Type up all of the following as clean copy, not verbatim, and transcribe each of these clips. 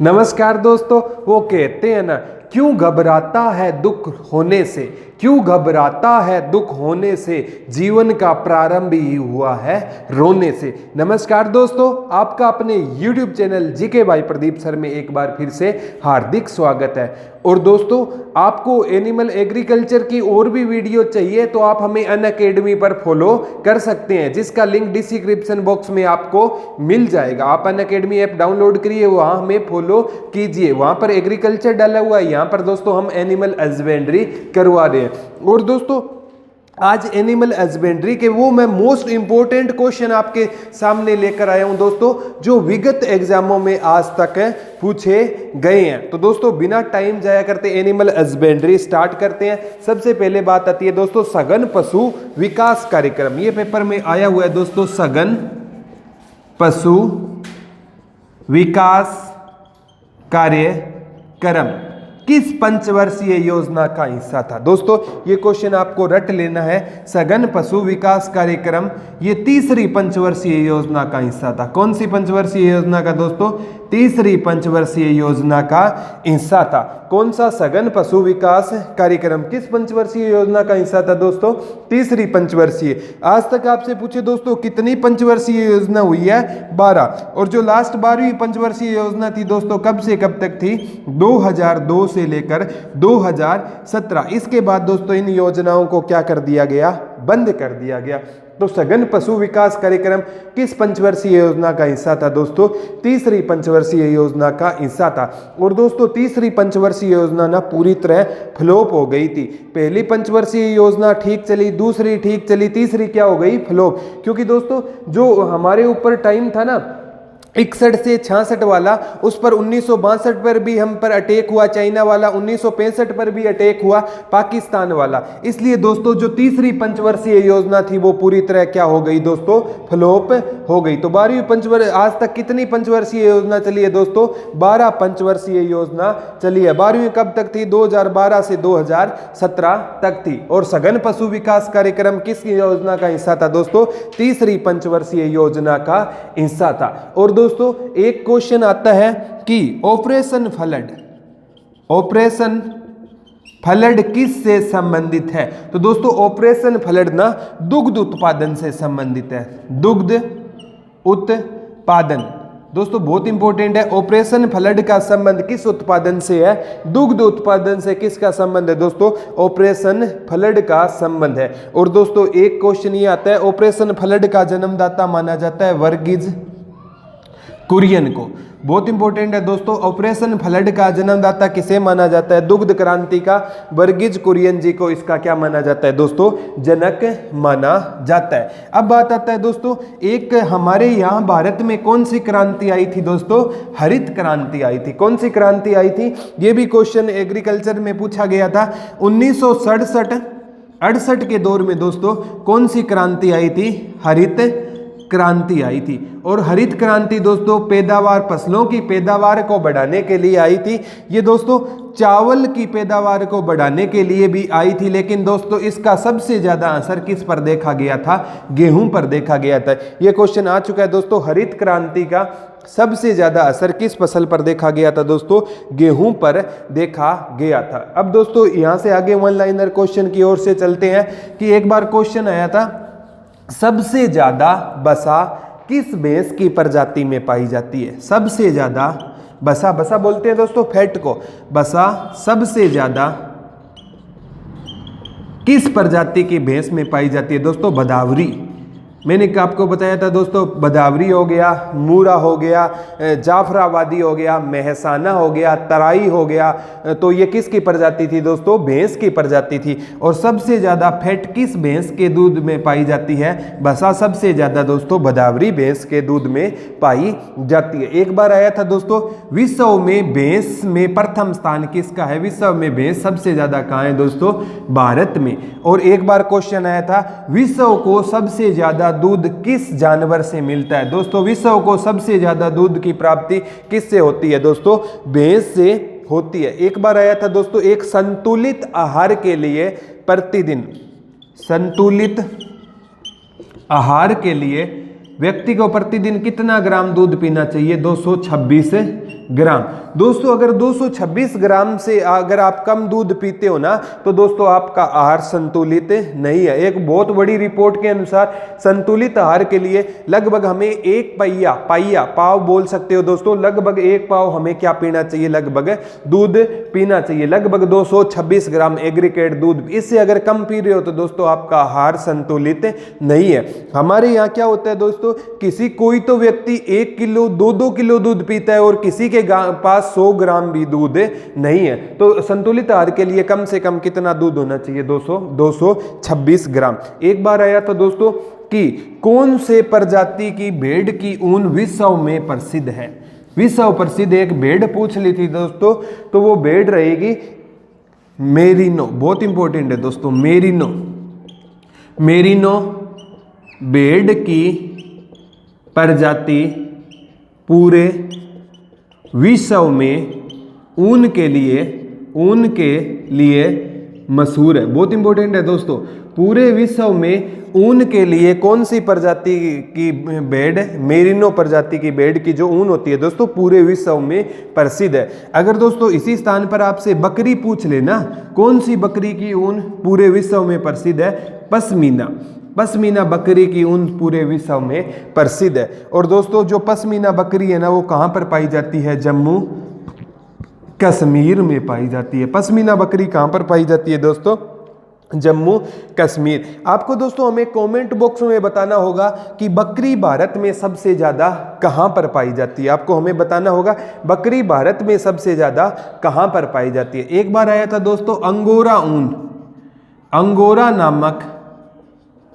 नमस्कार दोस्तों। वो कहते हैं ना, क्यों घबराता है दुख होने से, क्यों घबराता है दुख होने से, जीवन का प्रारंभ ही हुआ है रोने से। नमस्कार दोस्तों, आपका अपने YouTube चैनल जीके भाई प्रदीप सर में एक बार फिर से हार्दिक स्वागत है। और दोस्तों, आपको एनिमल एग्रीकल्चर की और भी वीडियो चाहिए तो आप हमें अनअकैडमी पर फॉलो कर सकते हैं, जिसका लिंक डिस्क्रिप्शन बॉक्स में आपको मिल जाएगा। आप अनअकैडमी ऐप डाउनलोड करिए, वहां हमें फॉलो कीजिए। वहां पर एग्रीकल्चर डाला हुआ है, यहाँ पर दोस्तों हम एनिमल हस्बेंड्री करवा रहे हैं। और दोस्तों, आज एनिमल हस्बेंड्री के वो मैं मोस्ट इंपॉर्टेंट क्वेश्चन आपके सामने लेकर आया हूं दोस्तों, जो विगत एग्जामों में आज तक पूछे गए हैं। तो दोस्तों, बिना टाइम जाया करते एनिमल हस्बेंड्री स्टार्ट करते हैं। सबसे पहले बात आती है दोस्तों सघन पशु विकास कार्यक्रम। ये पेपर में आया हुआ है दोस्तों, सघन पशु विकास कार्यक्रम किस पंचवर्षीय योजना का हिस्सा था। दोस्तों, ये क्वेश्चन आपको रट लेना है। सघन पशु विकास कार्यक्रम ये तीसरी पंचवर्षीय योजना का हिस्सा था। कौन सी पंचवर्षीय योजना का दोस्तों? तीसरी पंचवर्षीय योजना का हिस्सा था। कौन सा सघन पशु विकास कार्यक्रम किस पंचवर्षीय योजना का हिस्सा था दोस्तों? तीसरी पंचवर्षीय। आज तक आपसे पूछे दोस्तों कितनी पंचवर्षीय योजना हुई है? 12। और जो लास्ट 12वीं पंचवर्षीय योजना थी दोस्तों, कब से कब तक थी? 2002 से लेकर 2017। इसके बाद दोस्तों इन योजनाओं को क्या कर दिया गया? बंद कर दिया गया। तो सघन पशु विकास कार्यक्रम किस पंचवर्षीय योजना का हिस्सा था दोस्तों? तीसरी पंचवर्षीय योजना का हिस्सा था। और दोस्तों, तीसरी पंचवर्षीय योजना ना पूरी तरह फ्लॉप हो गई थी। पहली पंचवर्षीय योजना ठीक चली, दूसरी ठीक चली, तीसरी क्या हो गई? फ्लॉप। क्योंकि दोस्तों, जो हमारे ऊपर टाइम था ना 61 से 66 वाला, उस पर 1962 पर भी हम पर अटैक हुआ चाइना वाला, 1965 पर भी अटैक हुआ पाकिस्तान वाला। इसलिए दोस्तों, जो तीसरी पंचवर्षीय योजना थी वो पूरी तरह क्या हो गई दोस्तों? फ्लॉप हो गई। तो 12वीं पंचवर्षीय, आज तक कितनी पंचवर्षीय योजना चली है दोस्तों? 12 पंचवर्षीय योजना चली है। 12वीं कब तक थी? 2012 से 2017 तक थी। और सघन पशु विकास कार्यक्रम किस योजना का हिस्सा था दोस्तों? तीसरी पंचवर्षीय योजना का हिस्सा था। और दोस्तों, एक क्वेश्चन आता है कि ऑपरेशन फ्लड किस से संबंधित है? तो दोस्तों, ऑपरेशन फ्लड ना दुग्ध उत्पादन से संबंधित है। दुग्ध उत्पादन दोस्तों बहुत इंपॉर्टेंट है। ऑपरेशन फ्लड का संबंध किस उत्पादन से है? दुग्ध उत्पादन से। किसका संबंध है दोस्तों? ऑपरेशन फ्लड का संबंध है। और दोस्तों, एक क्वेश्चन ये आता है, ऑपरेशन फ्लड का जन्मदाता माना जाता है वर्गीज कुरियन को। बहुत इंपॉर्टेंट है दोस्तों, ऑपरेशन फ्लड का जन्मदाता किसे माना जाता है? दुग्ध क्रांति का वर्गीज कुरियन जी को इसका क्या माना जाता है दोस्तों? जनक माना जाता है। अब बात आता है दोस्तों, एक हमारे यहाँ भारत में कौन सी क्रांति आई थी दोस्तों? हरित क्रांति आई थी। कौन सी क्रांति आई थी? ये भी क्वेश्चन एग्रीकल्चर में पूछा गया था। 1967-68 के दौर में दोस्तों कौन सी क्रांति आई थी? हरित क्रांति आई थी। और हरित क्रांति दोस्तों पैदावार, फसलों की पैदावार को बढ़ाने के लिए आई थी। ये दोस्तों चावल की पैदावार को बढ़ाने के लिए भी आई थी, लेकिन दोस्तों इसका सबसे ज्यादा असर किस पर देखा गया था? गेहूं पर देखा गया था। ये क्वेश्चन आ चुका है दोस्तों, हरित क्रांति का सबसे ज्यादा असर किस फसल पर देखा गया था दोस्तों? गेहूं पर देखा गया था। अब दोस्तों, यहां से आगे वन लाइनर क्वेश्चन की ओर से चलते हैं कि एक बार क्वेश्चन आया था, सबसे ज्यादा बसा किस भैंस की प्रजाति में पाई जाती है? सबसे ज्यादा बसा बोलते हैं दोस्तों फैट को। बसा सबसे ज्यादा किस प्रजाति की भैंस में पाई जाती है दोस्तों? भदावरी। मैंने आपको बताया था दोस्तों, भदावरी हो गया, मूरा हो गया, जाफराबादी हो गया, महसाना हो गया, तराई हो गया। तो ये किसकी प्रजाति थी दोस्तों? भैंस की प्रजाति थी। और सबसे ज्यादा फैट किस भैंस के दूध में पाई जाती है? बसा सबसे ज्यादा दोस्तों भदावरी भैंस के दूध में पाई जाती है। एक बार आया था दोस्तों, विश्व में भैंस में प्रथम स्थान किसका है? विश्व में भैंस सबसे ज्यादा कहाँ है दोस्तों? भारत में। और एक बार क्वेश्चन आया था, विश्व को सबसे ज्यादा दूध किस जानवर से मिलता है? दोस्तों, विश्व को सबसे ज्यादा दूध की प्राप्ति किससे होती है दोस्तों? भैंस से होती है। एक बार आया था दोस्तों, एक संतुलित आहार के लिए प्रतिदिन, संतुलित आहार के लिए व्यक्ति को प्रतिदिन कितना ग्राम दूध पीना चाहिए? 226 ग्राम। दोस्तों अगर 226 ग्राम से अगर आप कम दूध पीते हो ना तो दोस्तों आपका आहार संतुलित नहीं है। एक बहुत बड़ी रिपोर्ट के अनुसार संतुलित आहार के लिए लगभग हमें एक पाइया पाव बोल सकते हो दोस्तों, लगभग एक पाव हमें क्या पीना चाहिए, लगभग दूध पीना चाहिए, लगभग 226 ग्राम एग्रीगेट दूध। इससे अगर कम पी रहे हो तो दोस्तों आपका आहार संतुलित नहीं है। हमारे यहाँ क्या होता है दोस्तों, कोई तो व्यक्ति 1 किलो 2 किलो दूध पीता है और किसी के पास 100 ग्राम भी दूध नहीं है। तो संतुलित आहार के लिए कम से कम कितना दूध होना चाहिए, 226 ग्राम। एक बार आया था दोस्तों कि कौन से प्रजाति की भेड़ की ऊन विश्व में प्रसिद्ध है। विश्व प्रसिद्ध एक भेड़ पूछ ली थी दोस्तों, तो वो भेड़ रहेगी मेरिनो। बहुत इंपॉर्टेंट है दोस्तों, मेरिनो भेड़ की प्रजाति पूरे विश्व में ऊन के लिए मशहूर है। बहुत इंपॉर्टेंट है दोस्तों, पूरे विश्व में ऊन के लिए कौन सी प्रजाति की भेड़, मेरिनो प्रजाति की भेड़ की जो ऊन होती है दोस्तों पूरे विश्व में प्रसिद्ध है। अगर दोस्तों इसी स्थान पर आपसे बकरी पूछ लेना, कौन सी बकरी की ऊन पूरे विश्व में प्रसिद्ध है, पश्मीना बकरी की ऊन पूरे विश्व में प्रसिद्ध है। और दोस्तों जो पश्मीना बकरी है ना वो कहाँ पर पाई जाती है, जम्मू कश्मीर में पाई जाती है। पश्मीना बकरी कहाँ पर पाई जाती है दोस्तों, जम्मू कश्मीर। आपको दोस्तों हमें कमेंट बॉक्स में बताना होगा कि बकरी भारत में सबसे ज़्यादा कहाँ पर पाई जाती है। आपको हमें बताना होगा बकरी भारत में सबसे ज़्यादा कहाँ पर पाई जाती है। एक बार आया था दोस्तों अंगोरा ऊन, अंगोरा नामक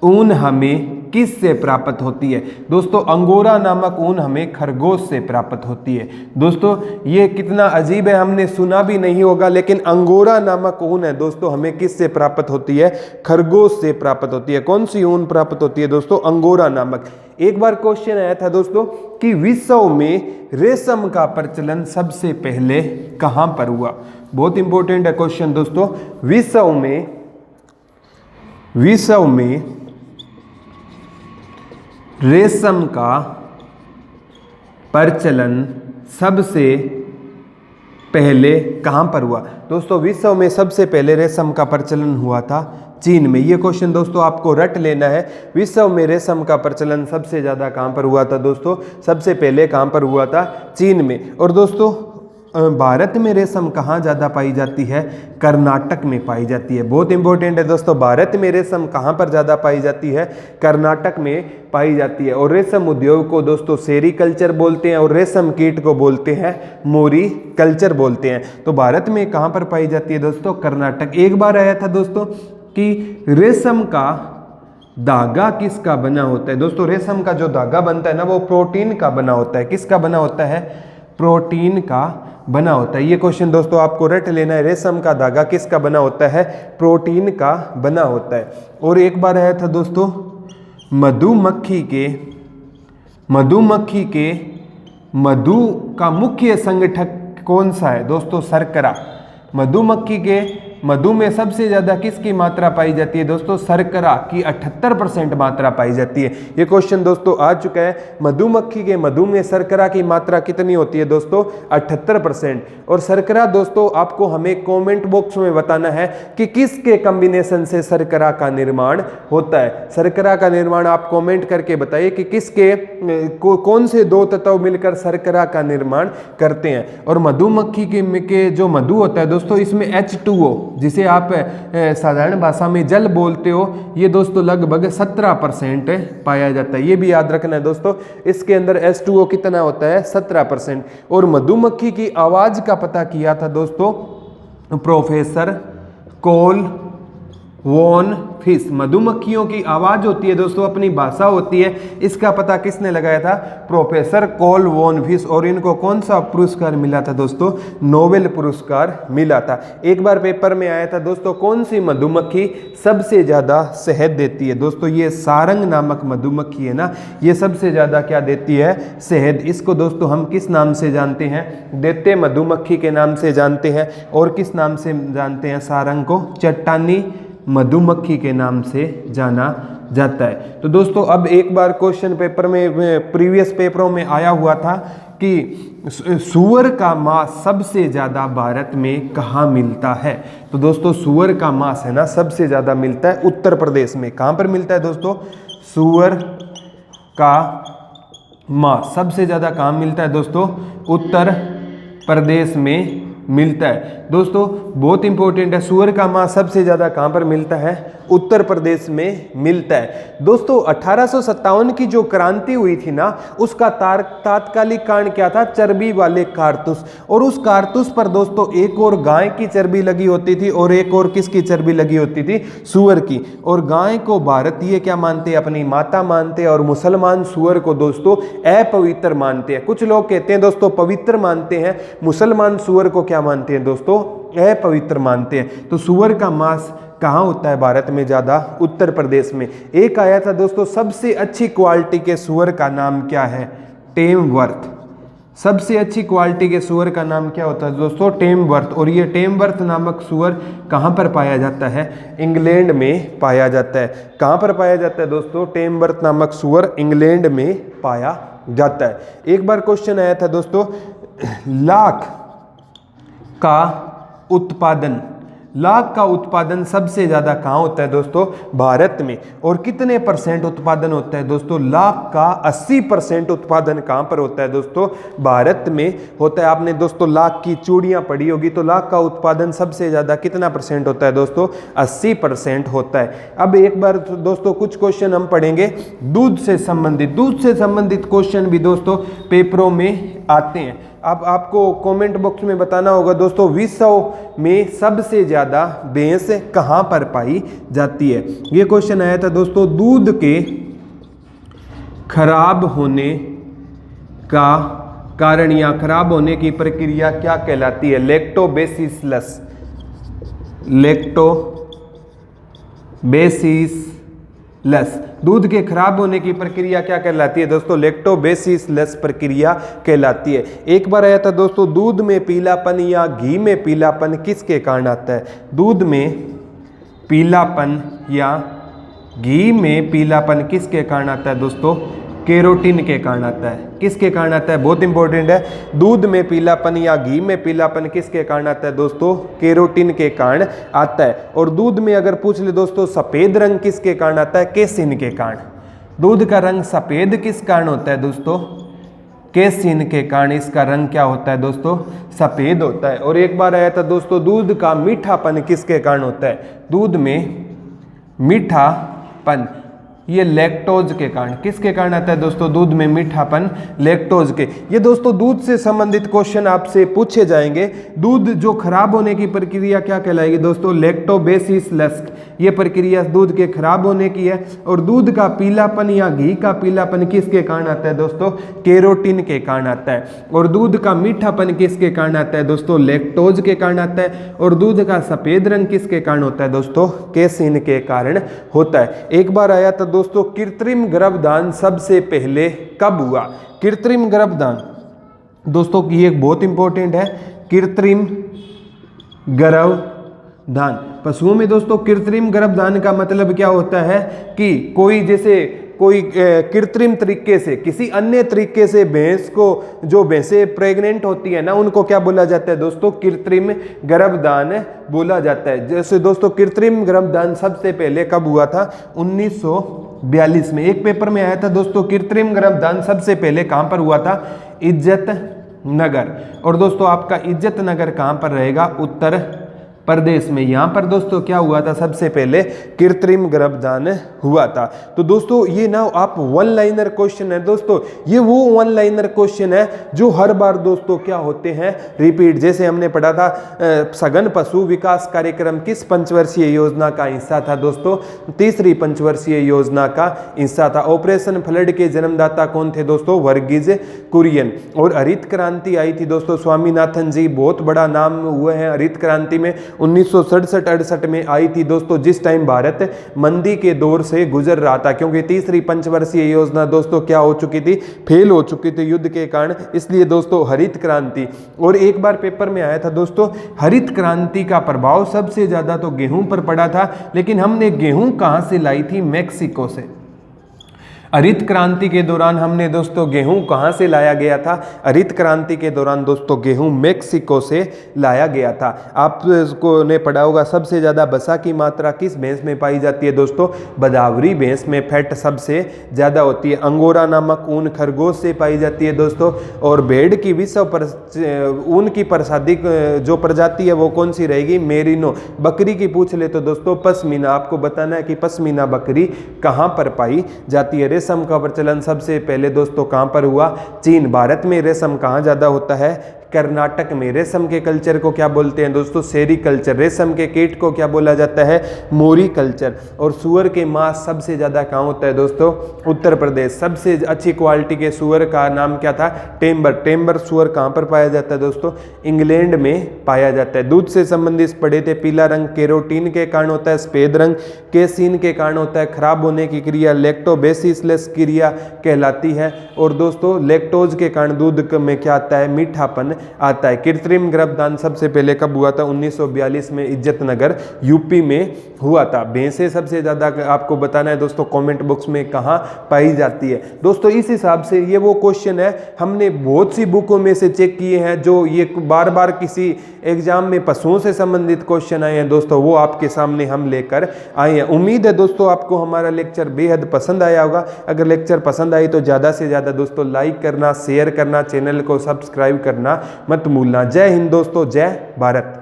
ऊन हमें किस से प्राप्त होती है दोस्तों, अंगोरा नामक ऊन हमें खरगोश से प्राप्त होती है। दोस्तों ये कितना अजीब है, हमने सुना भी नहीं होगा, लेकिन अंगोरा नामक ऊन है दोस्तों हमें किस से प्राप्त होती है, खरगोश से प्राप्त होती है। कौन सी ऊन प्राप्त होती है दोस्तों, अंगोरा नामक। एक बार क्वेश्चन आया था दोस्तों कि विश्व में रेशम का प्रचलन सबसे पहले कहां पर हुआ। बहुत इंपॉर्टेंट है क्वेश्चन दोस्तों, विश्व में रेशम का प्रचलन सबसे पहले कहां पर हुआ। दोस्तों विश्व में सबसे पहले रेशम का प्रचलन हुआ था चीन में। ये क्वेश्चन दोस्तों आपको रट लेना है। विश्व में रेशम का प्रचलन सबसे ज़्यादा कहां पर हुआ था दोस्तों, सबसे पहले कहां पर हुआ था, चीन में। और दोस्तों भारत में रेशम कहाँ ज़्यादा पाई जाती है, कर्नाटक में पाई जाती है। बहुत इंपॉर्टेंट है दोस्तों, भारत में रेशम कहाँ पर ज़्यादा पाई जाती है, कर्नाटक में पाई जाती है। और रेशम उद्योग को दोस्तों सेरीकल्चर बोलते हैं और रेशम कीट को बोलते हैं मोरी कल्चर बोलते हैं। तो भारत में कहाँ पर पाई जाती है दोस्तों, कर्नाटक। एक बार आया था दोस्तों कि रेशम का धागा किसका बना होता है। दोस्तों रेशम का जो धागा बनता है ना वो प्रोटीन का बना होता है। किसका बना होता है, प्रोटीन का बना होता है। ये क्वेश्चन दोस्तों आपको रट लेना है, रेशम का धागा किसका बना होता है, प्रोटीन का बना होता है। और एक बार आया था दोस्तों मधुमक्खी के मधु का मुख्य संगठक कौन सा है दोस्तों, शर्करा। मधुमक्खी के मधु में सबसे ज़्यादा किसकी मात्रा पाई जाती है दोस्तों, शर्करा की 78% मात्रा पाई जाती है। ये क्वेश्चन दोस्तों आ चुका है, मधुमक्खी के मधु में शर्करा की मात्रा कितनी होती है दोस्तों, 78%। और शर्करा दोस्तों आपको हमें कमेंट बॉक्स में बताना है कि किसके कॉम्बिनेशन से शर्करा का निर्माण होता है। शर्करा का निर्माण आप कॉमेंट करके बताइए कि किसके कौन से दो तत्व मिलकर शर्करा का निर्माण करते हैं। और मधुमक्खी के जो मधु होता है दोस्तों इसमें H2O जिसे आप साधारण भाषा में जल बोलते हो, ये दोस्तों लगभग 17% पाया जाता है। ये भी याद रखना है दोस्तों, इसके अंदर H2O कितना होता है, 17%। और मधुमक्खी की आवाज़ का पता किया था दोस्तों प्रोफेसर कोल वॉन फिश। मधुमक्खियों की आवाज़ होती है दोस्तों, अपनी भाषा होती है, इसका पता किसने लगाया था, प्रोफेसर कोल वॉन फिश। और इनको कौन सा पुरस्कार मिला था दोस्तों, नोबेल पुरस्कार मिला था। एक बार पेपर में आया था दोस्तों कौन सी मधुमक्खी सबसे ज़्यादा शहद देती है। दोस्तों ये सारंग नामक मधुमक्खी है ना, ये सबसे ज़्यादा क्या देती है, शहद। इसको दोस्तों हम किस नाम से जानते हैं, दैत्य मधुमक्खी के नाम से जानते हैं। और किस नाम से जानते हैं, सारंग को चट्टानी मधुमक्खी के नाम से जाना जाता है। तो दोस्तों अब एक बार क्वेश्चन पेपर में प्रीवियस पेपरों में आया हुआ था कि सूअर का मांस सबसे ज़्यादा भारत में कहाँ मिलता है। तो दोस्तों सूअर का मांस है ना सबसे ज़्यादा मिलता है उत्तर प्रदेश में। कहाँ पर मिलता है दोस्तों? सूअर का मांस सबसे ज़्यादा कहाँ मिलता है दोस्तों? उत्तर प्रदेश में मिलता है। दोस्तों बहुत इंपॉर्टेंट है, सूअर का मांस सबसे ज़्यादा कहाँ पर मिलता है? उत्तर प्रदेश में मिलता है। दोस्तों 1857 की जो क्रांति हुई थी ना, उसका तात्कालिक कारण क्या था? चर्बी वाले कारतूस। और उस कारतूस पर दोस्तों एक और गाय की चर्बी लगी होती थी और एक और किसकी चर्बी लगी होती थी? सूअर की। और गाय को भारतीय क्या मानते हैं? अपनी माता मानते हैं। और मुसलमान सूअर को दोस्तों अपवित्र मानते हैं। कुछ लोग कहते हैं दोस्तों पवित्र मानते हैं, मुसलमान सूअर को क्या मानते हैं दोस्तों? अपवित्र मानते हैं। तो सूअर का मांस कहाँ होता है भारत में ज़्यादा? उत्तर प्रदेश में। एक आया था दोस्तों सबसे अच्छी क्वालिटी के सूअर का नाम क्या है? टेमवर्थ। सबसे अच्छी क्वालिटी के सूअर का नाम क्या होता है दोस्तों? टेमवर्थ। और ये टेमवर्थ नामक सूअर कहाँ पर पाया जाता है? इंग्लैंड में पाया जाता है। कहाँ पर पाया जाता है दोस्तों? टेमवर्थ नामक सूअर इंग्लैंड में पाया जाता है। एक बार क्वेश्चन आया था दोस्तों, लाख का उत्पादन सबसे ज्यादा कहाँ होता है दोस्तों? भारत में। और कितने % उत्पादन होता है दोस्तों? लाख का 80% उत्पादन कहाँ पर होता है दोस्तों? भारत में होता है। आपने दोस्तों लाख की चूड़ियां पढ़ी होगी, तो लाख का उत्पादन सबसे ज्यादा कितना % होता है दोस्तों? 80% होता है। अब एक बार दोस्तों कुछ क्वेश्चन हम पढ़ेंगे दूध से संबंधित क्वेश्चन भी दोस्तों पेपरों में आते हैं। अब आपको कमेंट बॉक्स में बताना होगा दोस्तों विश्व में सबसे ज़्यादा भैंस कहाँ पर पाई जाती है। ये क्वेश्चन आया था दोस्तों, दूध के खराब होने का कारण या खराब होने की प्रक्रिया क्या कहलाती है? लैक्टोबैसिलस। दूध के खराब होने की प्रक्रिया क्या कहलाती है दोस्तों? लैक्टोबैसिलस प्रक्रिया कहलाती है। एक बार आया था दोस्तों, दूध में पीलापन या घी में पीलापन किसके कारण आता है? दूध में पीलापन या घी में पीलापन किसके कारण आता है दोस्तों? केरोटीन के कारण आता है। किसके कारण आता है? बहुत इंपॉर्टेंट है। दूध में पीलापन या घी में पीलापन किसके कारण आता है दोस्तों? केरोटीन के कारण आता है। और दूध में अगर पूछ ले दोस्तों सफेद रंग किसके कारण आता है? केसिन के कारण। दूध का रंग सफेद किस कारण होता है दोस्तों? केसिन के कारण इसका रंग क्या होता है दोस्तों? सफेद होता है। और एक बार आया था दोस्तों, दूध का मीठापन किसके कारण होता है? दूध में मीठापन ये लैक्टोज के कारण। किसके कारण आता है दोस्तों? दूध में मीठापन लैक्टोज के। ये दोस्तों दूध से संबंधित क्वेश्चन आपसे पूछे जाएंगे। दूध जो खराब होने की प्रक्रिया क्या कहलाएगी दोस्तों? लैक्टोबैसिलस। ये प्रक्रिया दूध के खराब होने की है। और दूध का पीलापन या घी का पीलापन किसके कारण आता है दोस्तों? केरोटीन के कारण आता है। और दूध का मीठापन किसके कारण आता है दोस्तों? लैक्टोज के कारण आता है। और दूध का सफेद रंग किसके कारण होता है दोस्तों? केसिन के कारण होता है। एक बार आया था दोस्तों, कृत्रिम गर्भधान सबसे पहले कब हुआ? कृत्रिम गर्भधान दोस्तों ये बहुत इंपॉर्टेंट है। कृत्रिम गर्भधान पशुओं में दोस्तों कृत्रिम गर्भधान का मतलब क्या होता है कि कोई कृत्रिम तरीके से, किसी अन्य तरीके से भैंस को, जो भैंसें प्रेग्नेंट होती है ना, उनको क्या बोला जाता है दोस्तों? कृत्रिम गर्भधान बोला जाता है। जैसे दोस्तों कृत्रिम गर्भधान सबसे पहले कब हुआ था? 1942 में। एक पेपर में आया था दोस्तों, कृत्रिम गर्भधान सबसे पहले कहां पर हुआ था? इज्जत नगर। और दोस्तों आपका इज्जत नगर कहां पर रहेगा? उत्तर प्रदेश में। यहां पर दोस्तों क्या हुआ था? सबसे पहले कृत्रिम गर्भधान हुआ था। तो दोस्तों ये ना आप वन लाइनर क्वेश्चन है दोस्तों, ये वो वन लाइनर क्वेश्चन है जो हर बार दोस्तों क्या होते हैं? रिपीट। जैसे हमने पढ़ा था सघन पशु विकास कार्यक्रम किस पंचवर्षीय योजना का हिस्सा था दोस्तों? तीसरी पंचवर्षीय योजना का हिस्सा था। ऑपरेशन फ्लड के जन्मदाता कौन थे दोस्तों? वर्गीज कुरियन। और हरित क्रांति आई थी दोस्तों, स्वामीनाथन जी बहुत बड़ा नाम हुए हैं हरित क्रांति में। 1967-68 में आई थी दोस्तों, जिस टाइम भारत मंदी के दौर से गुजर रहा था, क्योंकि तीसरी पंचवर्षीय योजना दोस्तों क्या हो चुकी थी? फेल हो चुकी थी युद्ध के कारण। इसलिए दोस्तों हरित क्रांति। और एक बार पेपर में आया था दोस्तों, हरित क्रांति का प्रभाव सबसे ज्यादा तो गेहूं पर पड़ा था, लेकिन हमने गेहूं कहां से लाई थी? मैक्सिको से। हरित क्रांति के दौरान हमने दोस्तों गेहूं कहाँ से लाया गया था? हरित क्रांति के दौरान दोस्तों गेहूं मेक्सिको से लाया गया था। आपको ने पढ़ा होगा सबसे ज़्यादा वसा की मात्रा किस भैंस में पाई जाती है दोस्तों? बदावरी भैंस में फैट सबसे ज़्यादा होती है। अंगोरा नामक ऊन खरगोश से पाई जाती है दोस्तों। और भेड़ की विश्व ऊन की प्रसादिक जो प्रजाति है वो कौन सी रहेगी? मेरिनो। बकरी की पूछ ले तो दोस्तों पश्मीना। आपको बताना है कि पश्मीना बकरी कहाँ पर पाई जाती है। रेशम का प्रचलन सबसे पहले दोस्तों कहाँ पर हुआ? चीन। भारत में रेशम कहाँ ज़्यादा होता है? कर्नाटक में। रेशम के कल्चर को क्या बोलते हैं दोस्तों? सेरीकल्चर। रेशम के कीट को क्या बोला जाता है? मोरी कल्चर। और सुअर के मांस सबसे ज़्यादा कहाँ होता है दोस्तों? उत्तर प्रदेश। सबसे अच्छी क्वालिटी के सुअर का नाम क्या था? टेम्बर। टेम्बर सुअर कहाँ पर पाया जाता है दोस्तों? इंग्लैंड में पाया जाता है। दूध से संबंधित पढ़े थे। पीला रंग केरोटीन के कारण होता है। सफेद रंग केसीन के कारण होता है। खराब होने की क्रिया लैक्टोबेसिलस क्रिया कहलाती है। और दोस्तों लैक्टोज के कारण दूध में क्या आता है? मीठापन आता है। कृत्रिम गर्भधान सबसे पहले कब हुआ था? 1942 में इज्जतनगर यूपी में हुआ था। भैंसें सबसे ज़्यादा आपको बताना है दोस्तों कमेंट बॉक्स में कहाँ पाई जाती है। दोस्तों इस हिसाब से ये वो क्वेश्चन है हमने बहुत सी बुकों में से चेक किए हैं जो ये बार बार किसी एग्जाम में पशुओं से संबंधित क्वेश्चन आए हैं दोस्तों, वो आपके सामने हम लेकर आए हैं। उम्मीद है दोस्तों आपको हमारा लेक्चर बेहद पसंद आया होगा। अगर लेक्चर पसंद आई तो ज़्यादा से ज़्यादा दोस्तों लाइक करना, शेयर करना, चैनल को सब्सक्राइब करना मत भूलना। जय हिंद दोस्तों, जय भारत।